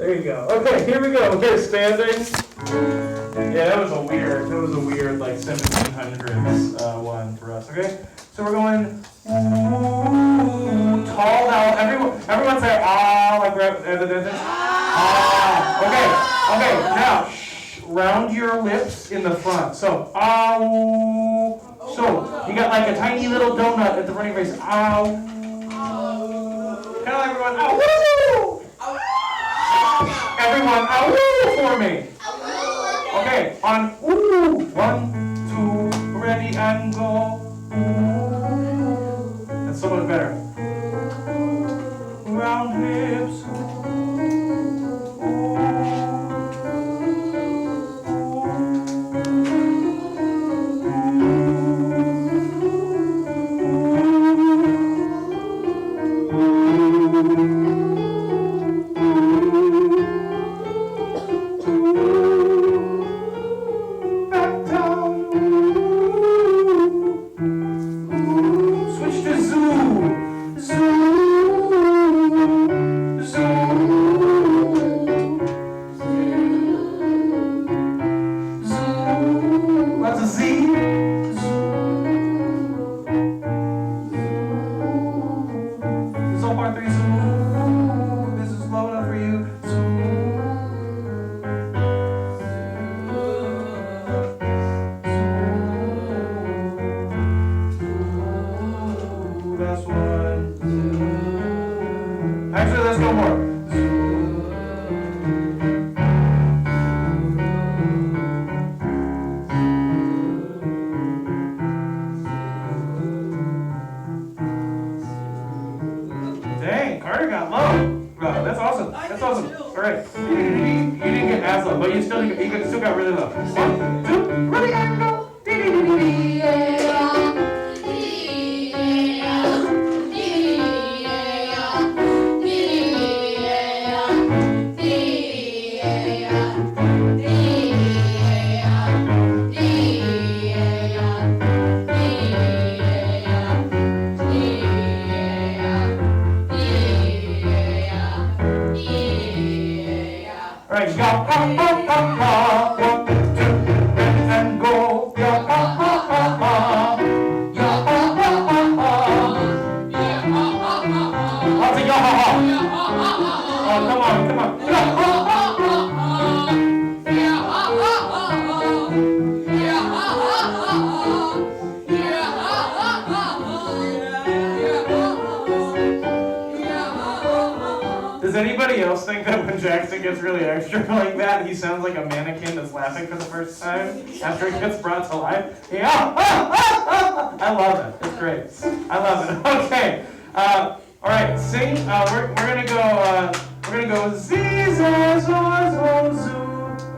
There you go. Okay, here we go. We're standing. Yeah, that was a weird like 1700s one for us. Okay, so we're going ooh, tall now. Everyone say ah like we're at the dentist. Ah. Okay. Now round your lips in the front. So ow. So you got like a tiny little donut at the front of your face. Ow. Kind of like everyone. Ow. Everyone, ow for me. Okay, on ooh, 1, 2, ready and go. Ooh. That's so much better. Round hips. Does anybody else think that when Jackson gets really extra like that, he sounds like a mannequin that's laughing for the first time after it gets brought to life? Yeah, I love it. It's great. I love it. Okay. All right. Sing. We're gonna go. We're gonna go. Z-Z-Z-Z-Z.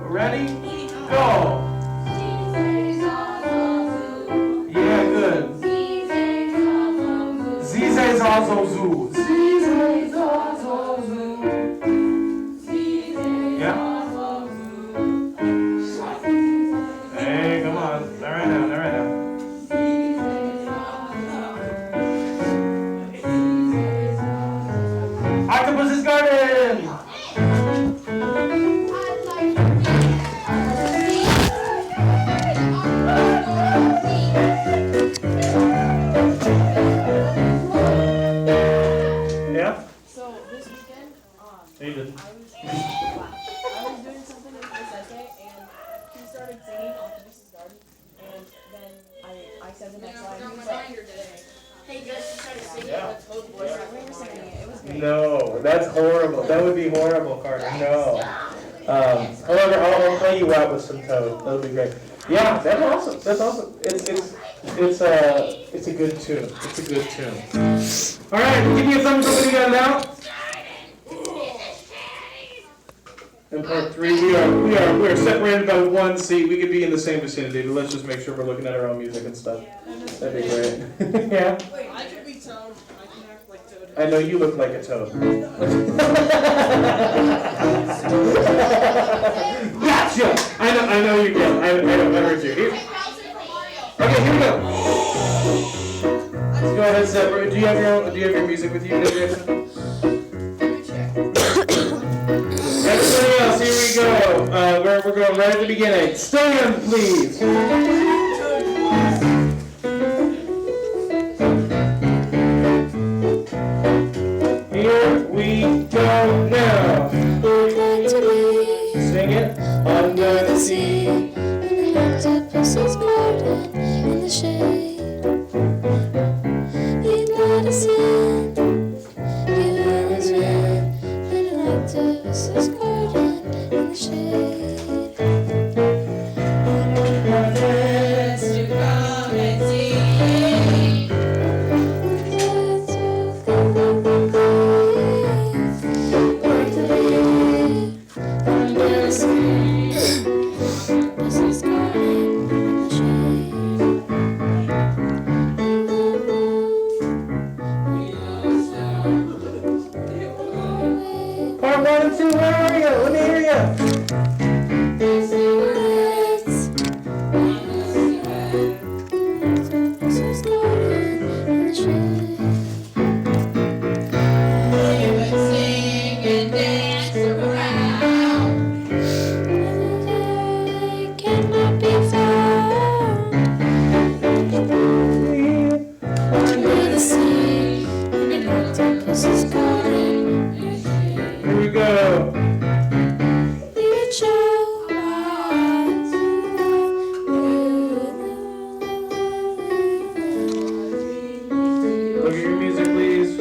Ready? Go. Yeah, good. Z-Z-Z-Z-Z. No, that's horrible. That would be horrible, Carter. No. However, I'll play you out with some Toad. That'll be great. Yeah, that's awesome. That's awesome. It's a good tune. It's a good tune. All right, give me a thumbs up when you got it out. In part 3, we are separated by one seat. We could be in the same vicinity, but let's just make sure we're looking at our own music and stuff. That'd be great. Yeah. Wait, I could be Toad. I can act like Toad. I know you look like a toad. Gotcha! I know you can. I heard you. Here. Okay, here we go. Let's go ahead, separate. Do you have your music with you, Jason? Let me check. Everybody else, here we go. We're going right at the beginning. Stand, please. Here we go now. Sing it. Under the sea, in the octopus's garden, in the shade. He'd let us in, he let us in, in an octopus's garden, in the shade. Let's to come and see. Under the sea, octopus's garden, in the shade. Part 1 and 2, where are you? Let me hear you. Octopus's garden, in the shade. We would sing and dance around. Cannot be found under the sea in an octopus's garden. Here we go. We chose Look at your music, please.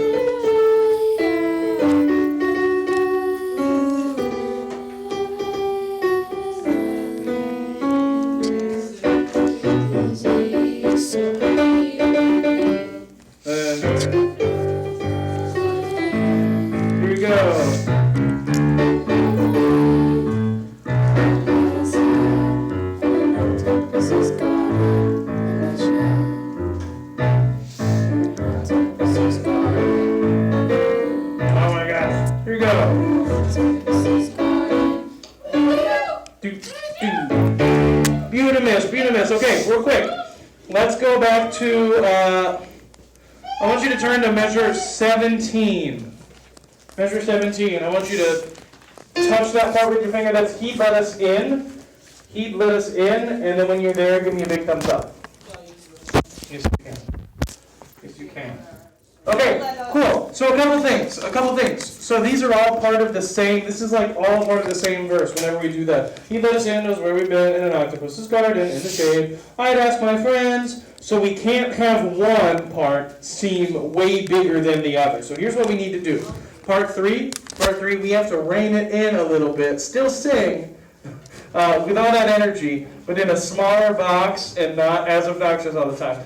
Here we go. Octopus's garden in the shade. Octopus's garden. Oh my gosh. Here we go. Octopus's garden. Do. Beautimous. Okay, real quick. Let's go back to, I want you to turn to measure 17. Measure 17. I want you to touch that part with your finger. That's heat let us in. Heat let us in. And then when you're there, give me a big thumbs up. Yes, you can. Yes, you can. Okay, cool. So a couple things. So these are all part of the same, this is like all part of the same verse whenever we do that. He let us in, knows where we've been, in an octopus's garden, in the shade. I'd ask my friends. So we can't have one part seem way bigger than the other. So here's what we need to do. Part three, we have to rein it in a little bit. Still sing with all that energy, but in a smaller box and not as obnoxious all the time.